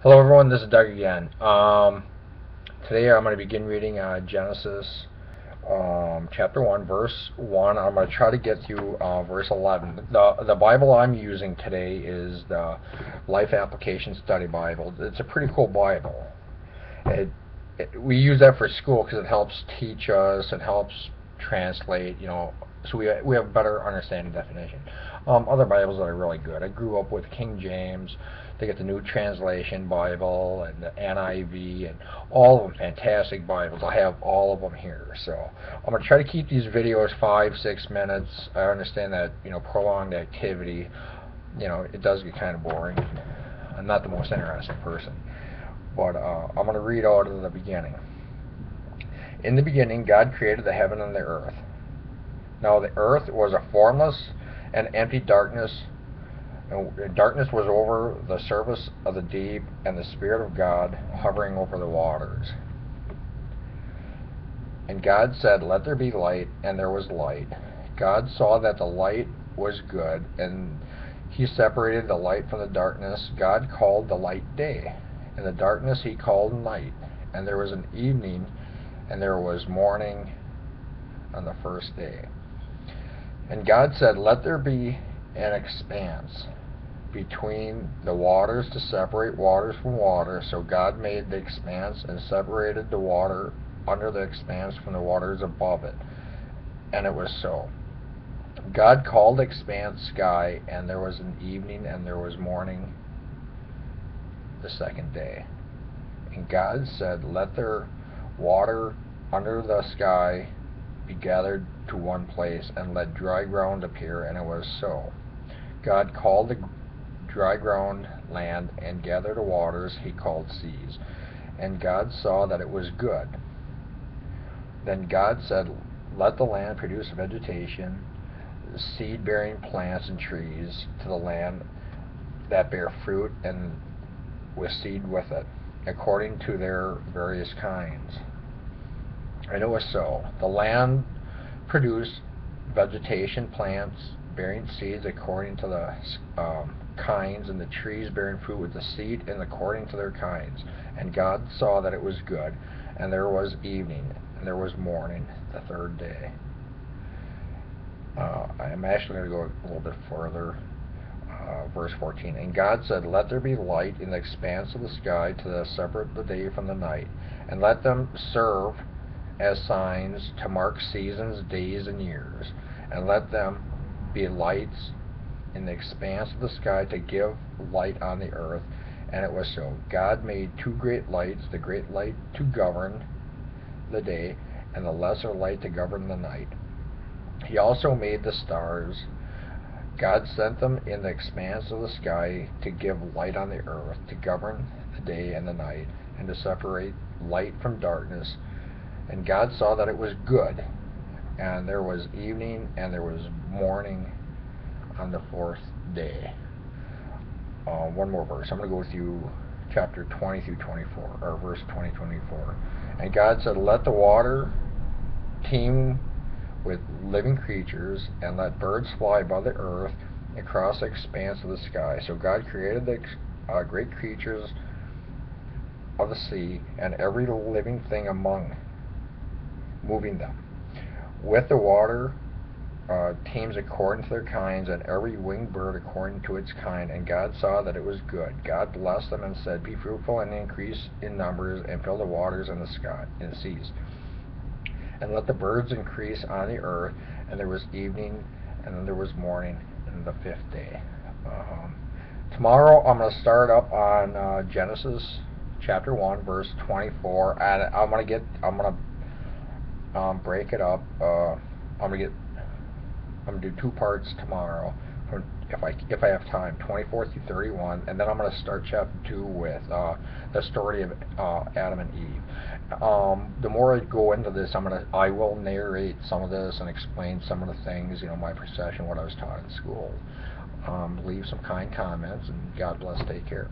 Hello everyone, this is Doug again. Today I'm going to begin reading Genesis chapter 1, verse 1. I'm going to try to get through verse 11. The Bible I'm using today is the Life Application Study Bible. It's a pretty cool Bible. We use that for school because it helps teach us, it helps translate, so we have better understanding definition. Other Bibles that are really good. I grew up with King James. They get the New Translation Bible and the NIV and all of them fantastic Bibles. I have all of them here. So I'm going to try to keep these videos 5-6 minutes. I understand that, prolonged activity, it does get kind of boring. I'm not the most interesting person. But I'm going to read out of the beginning. In the beginning, God created the heaven and the earth. Now the earth was a formless and empty darkness, and darkness was over the surface of the deep, and the Spirit of God hovering over the waters. And God said, "Let there be light," and there was light. God saw that the light was good, and He separated the light from the darkness. God called the light day, and the darkness He called night. And there was an evening, and there was morning on the first day. And God said, "Let there be an expanse between the waters to separate waters from water." So God made the expanse and separated the water under the expanse from the waters above it. And it was so. God called the expanse sky, and there was an evening and there was morning the second day. And God said, "Let there water under the sky be gathered to one place, and let dry ground appear," and it was so. God called the dry ground land, and gathered the waters He called seas. And God saw that it was good. Then God said, "Let the land produce vegetation, seed-bearing plants and trees, to the land that bear fruit, and with seed with it, according to their various kinds." And it was so. The land produced vegetation, plants bearing seeds according to the kinds, and the trees bearing fruit with the seed and according to their kinds. And God saw that it was good. And there was evening, and there was morning the third day. I'm actually going to go a little bit further. Verse 14. And God said, "Let there be light in the expanse of the sky to separate the day from the night, and let them serve as signs to mark seasons, days, and years. And let them be lights in the expanse of the sky to give light on the earth." And it was so. God made two great lights, the great light to govern the day, and the lesser light to govern the night. He also made the stars. God sent them in the expanse of the sky to give light on the earth, to govern the day and the night, and to separate light from darkness. And God saw that it was good. And there was evening, and there was morning on the fourth day. One more verse. I'm going to go through chapter 20 through 24, or verse 20-24. And God said, "Let the water teem with living creatures, and let birds fly above the earth across the expanse of the sky." So God created the great creatures of the sea, and every living thing among moving them. With the water teams according to their kinds, and every winged bird according to its kind. And God saw that it was good. God blessed them and said, "Be fruitful and increase in numbers, and fill the waters and the sky and the seas. And let the birds increase on the earth." And there was evening, and then there was morning, and the fifth day. Tomorrow I'm going to start up on Genesis chapter 1, verse 24, and I'm going to break it up. I'm going to do two parts tomorrow, if I have time, 24 through 31, and then I'm going to start chapter 2 with the story of Adam and Eve. The more I go into this, I will narrate some of this and explain some of the things, my procession, what I was taught in school. Leave some kind comments, and God bless. Take care.